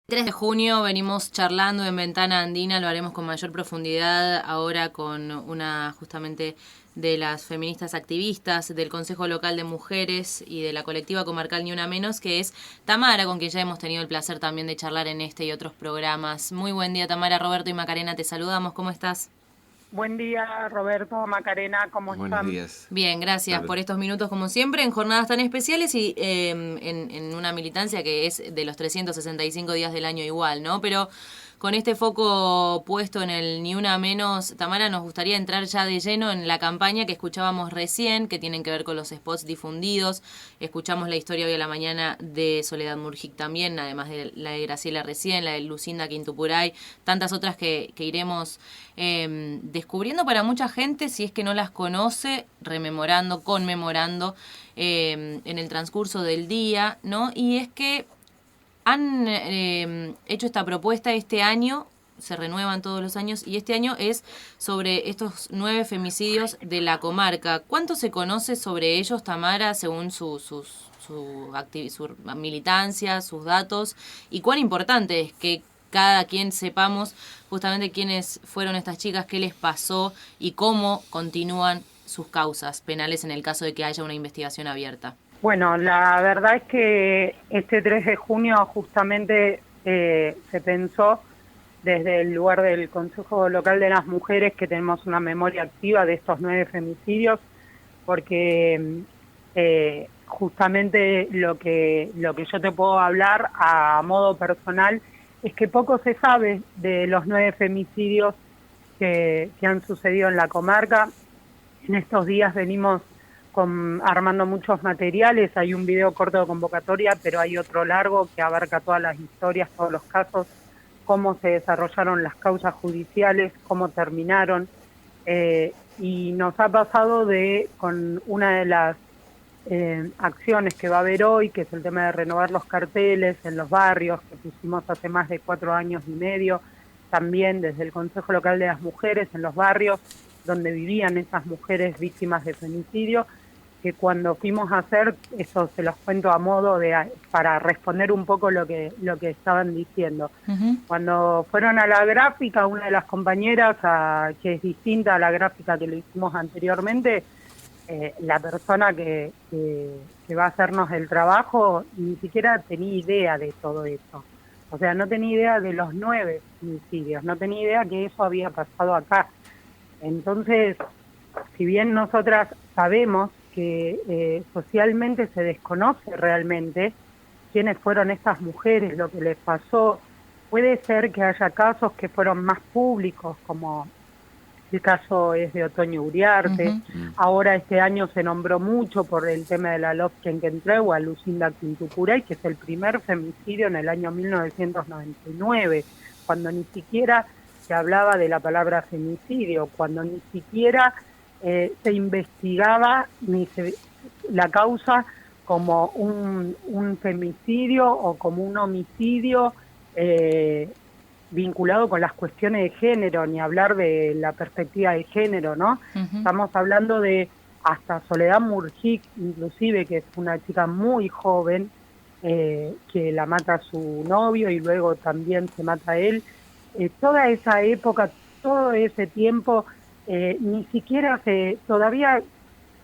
3 de junio venimos charlando en Ventana Andina, lo haremos con mayor profundidad ahora con una justamente de las feministas activistas del Consejo Local de Mujeres y de la colectiva comarcal Ni Una Menos, que es Tamara, con quien ya hemos tenido el placer también de charlar en este y otros programas. Muy buen día, Tamara. Roberto y Macarena, te saludamos. ¿Cómo estás? Buen día, Roberto, Macarena, ¿cómo Buenos están? días. Bien, gracias Salud. por estos minutos como siempre, en jornadas tan especiales y en una militancia que es de los 365 días del año igual, ¿no? Pero con este foco puesto en el Ni Una Menos, Tamara, nos gustaría entrar ya de lleno en la campaña que escuchábamos recién, que tienen que ver con los spots difundidos. Escuchamos la historia hoy a la mañana de Soledad Murgic también, además de la de Graciela recién, la de Lucinda Quintupuray, tantas otras que iremos descubriendo para mucha gente, si es que no las conoce, rememorando, conmemorando en el transcurso del día, ¿no? Y es que han hecho esta propuesta este año, se renuevan todos los años, y este año es sobre estos 9 femicidios de la comarca. ¿Cuánto se conoce sobre ellos, Tamara, según su militancia, sus datos? ¿Y cuán importante es que cada quien sepamos justamente quiénes fueron estas chicas, qué les pasó y cómo continúan sus causas penales en el caso de que haya una investigación abierta? Bueno, la verdad es que este 3 de junio justamente se pensó desde el lugar del Consejo Local de las Mujeres que tenemos una memoria activa de estos 9 femicidios, porque justamente lo que yo te puedo hablar a modo personal es que poco se sabe de los 9 femicidios que han sucedido en la comarca. En estos días venimos armando muchos materiales, hay un video corto de convocatoria, pero hay otro largo que abarca todas las historias, todos los casos, cómo se desarrollaron las causas judiciales, cómo terminaron, y nos ha pasado con una de las acciones que va a haber hoy, que es el tema de renovar los carteles en los barrios, que pusimos hace más de 4 años y medio, también desde el Consejo Local de las Mujeres en los barrios donde vivían esas mujeres víctimas de femicidio, que cuando fuimos a hacer, eso se los cuento a modo para responder un poco lo que estaban diciendo. Uh-huh. Cuando fueron a la gráfica, una de las compañeras, que es distinta a la gráfica que lo hicimos anteriormente, la persona que va a hacernos el trabajo ni siquiera tenía idea de todo eso. O sea, no tenía idea de los 9 homicidios, no tenía idea que eso había pasado acá. Entonces, si bien nosotras sabemos que socialmente se desconoce realmente quiénes fueron estas mujeres, lo que les pasó, puede ser que haya casos que fueron más públicos, como el caso es de Otoño Uriarte. Uh-huh. Ahora este año se nombró mucho por el tema de la Lovchen que entregó a Lucinda Quintupuray, que es el primer femicidio en el año 1999, cuando ni siquiera se hablaba de la palabra femicidio, cuando ni siquiera se investigaba la causa como un femicidio o como un homicidio vinculado con las cuestiones de género, ni hablar de la perspectiva de género, ¿no? Uh-huh. Estamos hablando de hasta Soledad Murgic, inclusive, que es una chica muy joven, que la mata su novio y luego también se mata a él. Toda esa época, todo ese tiempo, ni siquiera todavía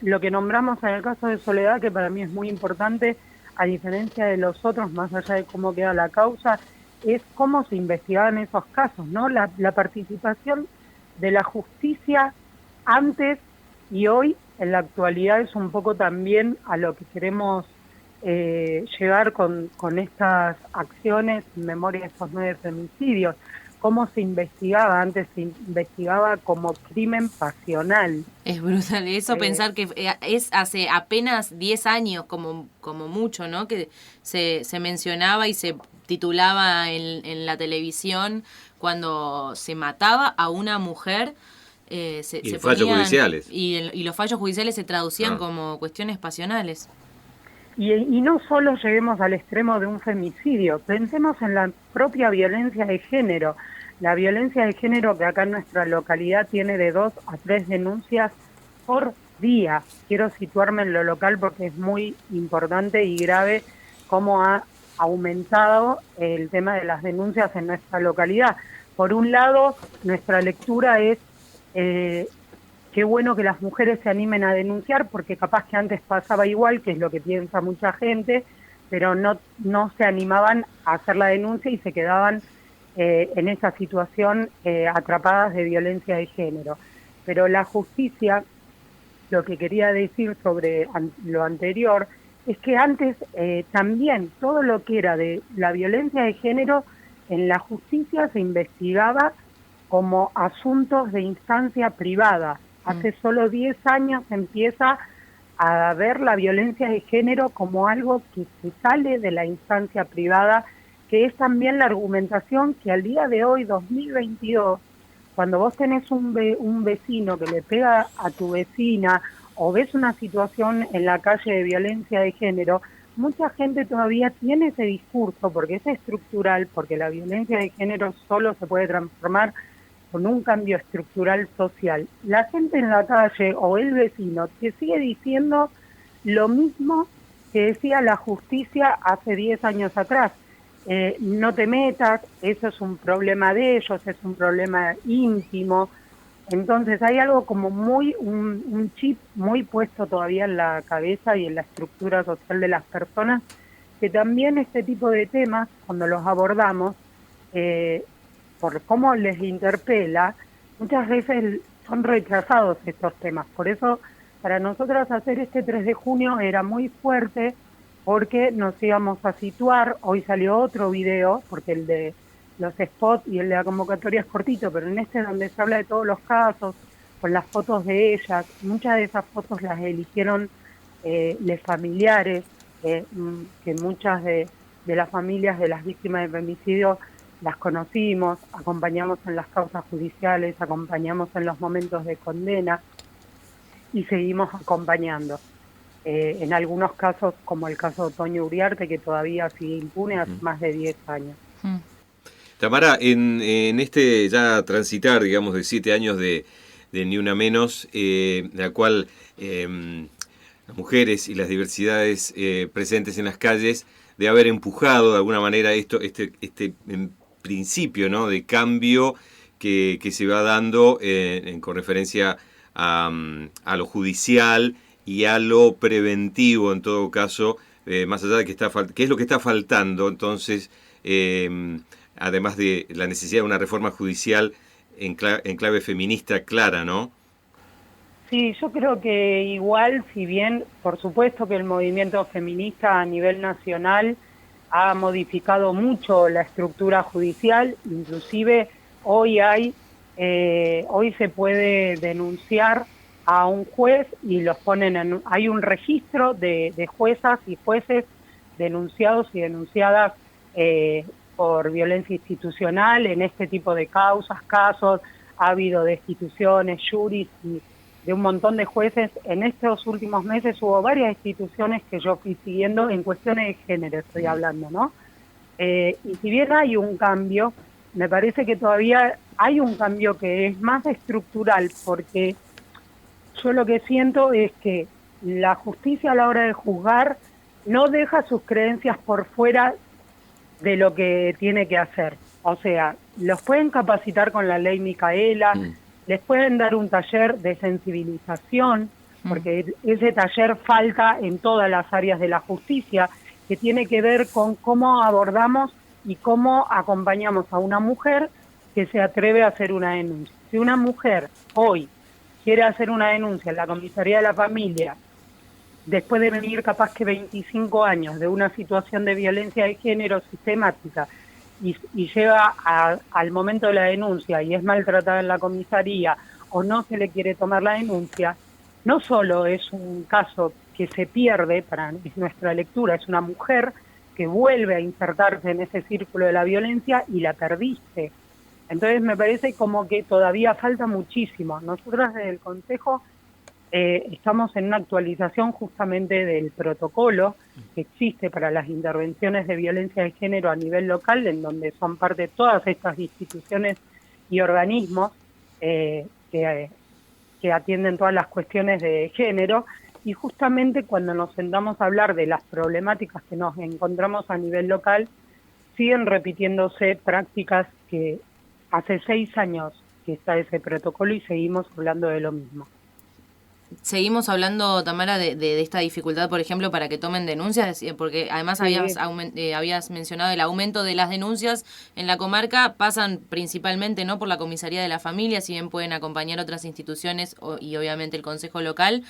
lo que nombramos en el caso de Soledad, que para mí es muy importante, a diferencia de los otros, más allá de cómo queda la causa, es cómo se investigaban esos casos, ¿no? La participación de la justicia antes y hoy, en la actualidad, es un poco también a lo que queremos llegar con estas acciones en memoria de esos 9 femicidios. Cómo se investigaba, antes se investigaba como crimen pasional. Es brutal eso, pensar que es hace apenas 10 años, como mucho, ¿no? Que se mencionaba y se titulaba en la televisión cuando se mataba a una mujer. Y fallos judiciales. Y los fallos judiciales se traducían como cuestiones pasionales. Y no solo lleguemos al extremo de un femicidio, pensemos en la propia violencia de género. La violencia de género que acá en nuestra localidad tiene de 2 a 3 denuncias por día. Quiero situarme en lo local porque es muy importante y grave cómo ha aumentado el tema de las denuncias en nuestra localidad. Por un lado, nuestra lectura es qué bueno que las mujeres se animen a denunciar, porque capaz que antes pasaba igual, que es lo que piensa mucha gente, pero no se animaban a hacer la denuncia y se quedaban en esa situación atrapadas de violencia de género. Pero la justicia, lo que quería decir sobre lo anterior, es que antes también todo lo que era de la violencia de género en la justicia se investigaba como asuntos de instancia privada. Hace solo 10 años empieza a ver la violencia de género como algo que se sale de la instancia privada, que es también la argumentación que al día de hoy, 2022, cuando vos tenés un vecino que le pega a tu vecina o ves una situación en la calle de violencia de género, mucha gente todavía tiene ese discurso porque es estructural, porque la violencia de género solo se puede transformar con un cambio estructural social. La gente en la calle o el vecino te sigue diciendo lo mismo que decía la justicia hace 10 años atrás. No te metas, eso es un problema de ellos, es un problema íntimo. Entonces hay algo como un chip muy puesto todavía en la cabeza y en la estructura social de las personas, que también este tipo de temas, cuando los abordamos, por cómo les interpela, muchas veces son rechazados estos temas. Por eso, para nosotras hacer este 3 de junio era muy fuerte, porque nos íbamos a situar. Hoy salió otro video, porque el de los spots y el de la convocatoria es cortito, pero en este donde se habla de todos los casos, con las fotos de ellas, muchas de esas fotos las eligieron los familiares, que muchas de las familias de las víctimas de femicidio las conocimos, acompañamos en las causas judiciales, acompañamos en los momentos de condena y seguimos acompañando. En algunos casos, como el caso de Otoño Uriarte, que todavía sigue impune hace más de 10 años. Tamara, en este ya transitar, digamos, de 7 años de Ni Una Menos, la cual las mujeres y las diversidades presentes en las calles, de haber empujado de alguna manera este principio, ¿no?, de cambio que se va dando con referencia a lo judicial y a lo preventivo, en todo caso, más allá de qué es lo que está faltando. Entonces, además de la necesidad de una reforma judicial en clave feminista clara, ¿no? Sí, yo creo que igual, si bien, por supuesto que el movimiento feminista a nivel nacional ha modificado mucho la estructura judicial, inclusive hoy se puede denunciar a un juez y los ponen hay un registro de juezas y jueces denunciados y denunciadas por violencia institucional en este tipo de casos. Ha habido destituciones, juris y de un montón de jueces. En estos últimos meses hubo varias instituciones que yo fui siguiendo en cuestiones de género, estoy hablando, ¿no? Y si bien hay un cambio, me parece que todavía hay un cambio que es más estructural, porque yo lo que siento es que la justicia a la hora de juzgar no deja sus creencias por fuera de lo que tiene que hacer. O sea, los pueden capacitar con la ley Micaela, les pueden dar un taller de sensibilización, porque ese taller falta en todas las áreas de la justicia, que tiene que ver con cómo abordamos y cómo acompañamos a una mujer que se atreve a hacer una denuncia. Si una mujer hoy quiere hacer una denuncia en la comisaría de la familia, después de venir capaz que 25 años de una situación de violencia de género sistemática, y llega al momento de la denuncia y es maltratada en la comisaría o no se le quiere tomar la denuncia, no solo es un caso que se pierde para nuestra lectura, es una mujer que vuelve a insertarse en ese círculo de la violencia y la perdiste. Entonces me parece como que todavía falta muchísimo. Nosotras desde el Consejo estamos en una actualización justamente del protocolo que existe para las intervenciones de violencia de género a nivel local, en donde son parte todas estas instituciones y organismos que atienden todas las cuestiones de género, y justamente cuando nos sentamos a hablar de las problemáticas que nos encontramos a nivel local, siguen repitiéndose prácticas que hace 6 años que está ese protocolo y seguimos hablando de lo mismo. Seguimos hablando, Tamara, de esta dificultad, por ejemplo, para que tomen denuncias, porque además Sí, habías mencionado el aumento de las denuncias en la comarca, pasan principalmente no por la comisaría de la familia, si bien pueden acompañar otras instituciones y obviamente el consejo local.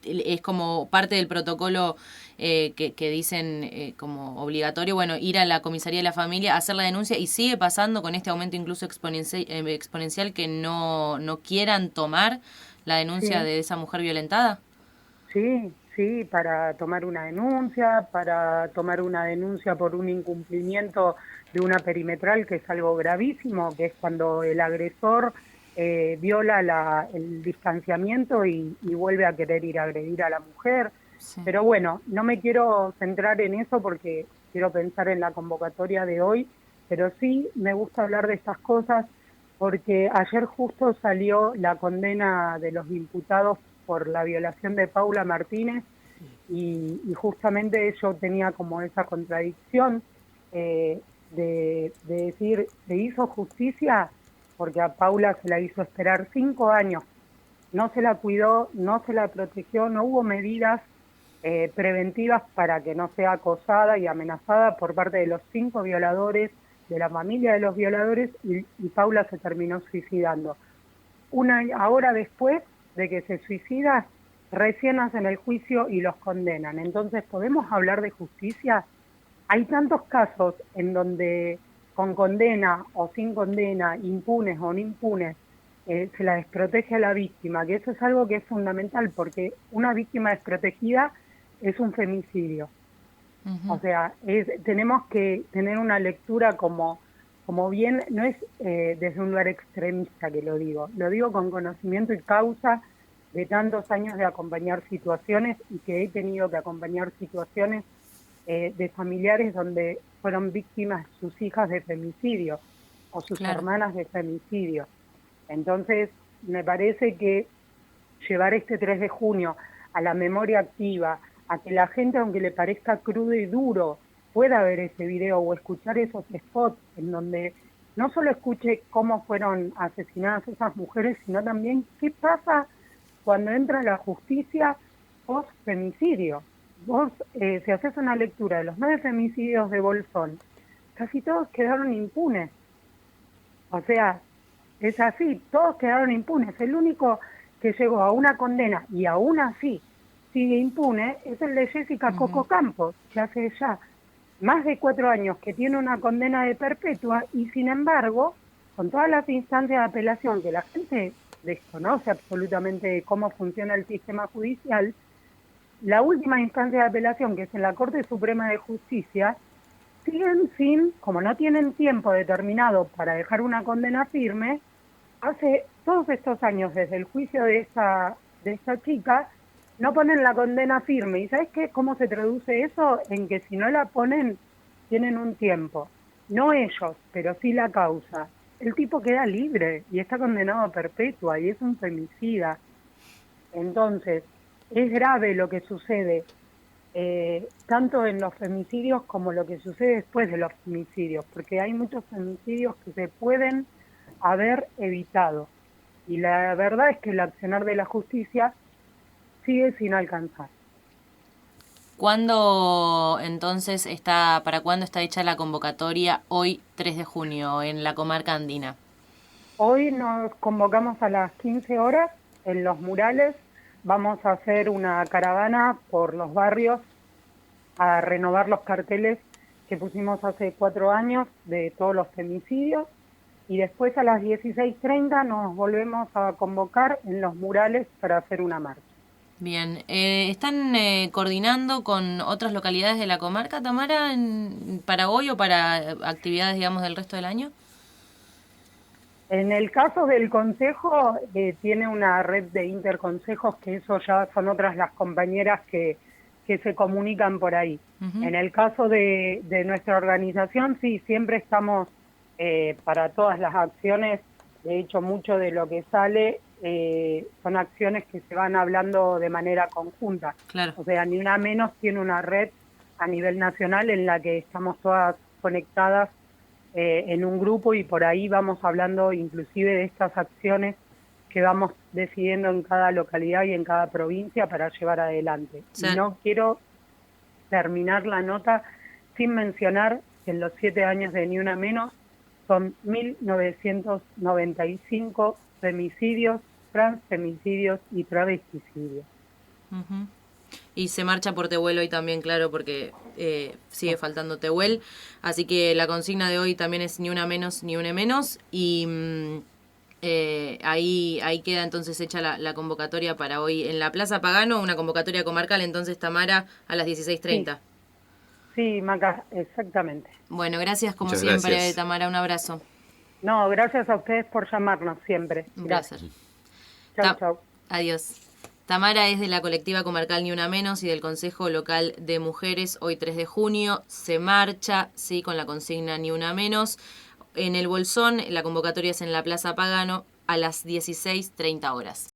Es como parte del protocolo que dicen como obligatorio, bueno, ir a la comisaría de la familia, hacer la denuncia, y sigue pasando con este aumento incluso exponencial que no quieran tomar la denuncia sí, de esa mujer violentada. sí, para tomar una denuncia por un incumplimiento de una perimetral, que es algo gravísimo, que es cuando el agresor viola el distanciamiento y vuelve a querer ir a agredir a la mujer. Sí. Pero bueno, no me quiero centrar en eso porque quiero pensar en la convocatoria de hoy, pero sí me gusta hablar de estas cosas porque ayer justo salió la condena de los imputados por la violación de Paula Martínez y justamente yo tenía como esa contradicción de decir, se hizo justicia porque a Paula se la hizo esperar 5 años, no se la cuidó, no se la protegió, no hubo medidas preventivas para que no sea acosada y amenazada por parte de los 5 violadores, de la familia de los violadores, y Paula se terminó suicidando. Ahora después de que se suicida, recién hacen el juicio y los condenan. Entonces, ¿podemos hablar de justicia? Hay tantos casos en donde con condena o sin condena, impunes o no impunes, se la desprotege a la víctima, que eso es algo que es fundamental, porque una víctima desprotegida es un femicidio. O sea, tenemos que tener una lectura como bien, no es desde un lugar extremista que lo digo con conocimiento y causa de tantos años de acompañar situaciones y que he tenido que acompañar situaciones de familiares donde fueron víctimas sus hijas de femicidio o sus hermanas de femicidio. Entonces, me parece que llevar este 3 de junio a la memoria activa, a que la gente, aunque le parezca crudo y duro, pueda ver ese video o escuchar esos spots en donde no solo escuche cómo fueron asesinadas esas mujeres, sino también qué pasa cuando entra la justicia post-femicidio. Vos, si haces una lectura de los 9 femicidios de Bolsón, casi todos quedaron impunes. O sea, es así, todos quedaron impunes. El único que llegó a una condena y aún así sigue impune es el de Jessica Coco Campos, que hace ya más de 4 años que tiene una condena de perpetua y sin embargo, con todas las instancias de apelación que la gente desconoce absolutamente cómo funciona el sistema judicial, la última instancia de apelación, que es en la Corte Suprema de Justicia, siguen sin, como no tienen tiempo determinado para dejar una condena firme, hace todos estos años, desde el juicio de esta chica, no ponen la condena firme. ¿Y sabes qué? ¿Cómo se traduce eso? En que si no la ponen, tienen un tiempo. No ellos, pero sí la causa. El tipo queda libre y está condenado a perpetua y es un femicida. Entonces, es grave lo que sucede, tanto en los femicidios como lo que sucede después de los femicidios, porque hay muchos femicidios que se pueden haber evitado. Y la verdad es que el accionar de la justicia sigue sin alcanzar. ¿Cuándo entonces para cuándo está hecha la convocatoria hoy 3 de junio en la comarca andina? Hoy nos convocamos a las 15 horas en los murales. Vamos a hacer una caravana por los barrios a renovar los carteles que pusimos hace 4 años de todos los femicidios. Y después a las 16:30 nos volvemos a convocar en los murales para hacer una marcha. Bien, ¿están coordinando con otras localidades de la comarca, Tamara, para hoy o para actividades, digamos, del resto del año? En el caso del consejo, tiene una red de interconsejos, que eso ya son otras las compañeras que se comunican por ahí. En el caso de nuestra organización, sí, siempre estamos para todas las acciones. De hecho, mucho de lo que sale son acciones que se van hablando de manera conjunta. Claro. O sea, Ni Una Menos tiene una red a nivel nacional en la que estamos todas conectadas en un grupo, y por ahí vamos hablando inclusive de estas acciones que vamos decidiendo en cada localidad y en cada provincia para llevar adelante. Sí. Y no quiero terminar la nota sin mencionar que en los 7 años de Ni Una Menos son 1.995 femicidios, transfemicidios y travesticidios. Uh-huh. Y se marcha por Tehuel hoy también, claro, porque sigue faltando Tehuel. Así que la consigna de hoy también es Ni Una Menos, Ni Une Menos. Y ahí queda entonces hecha la convocatoria para hoy en la Plaza Pagano, una convocatoria comarcal, entonces, Tamara, a las 16:30. Sí, Maca, exactamente. Bueno, gracias como Muchas siempre, gracias. Tamara, un abrazo. No, gracias a ustedes por llamarnos siempre. Un Gracias. placer. Chau, chau. Adiós. Tamara es de la colectiva comarcal Ni Una Menos y del Consejo Local de Mujeres. Hoy 3 de junio se marcha, sí, con la consigna Ni Una Menos. En el Bolsón, la convocatoria es en la Plaza Pagano a las 16:30 horas.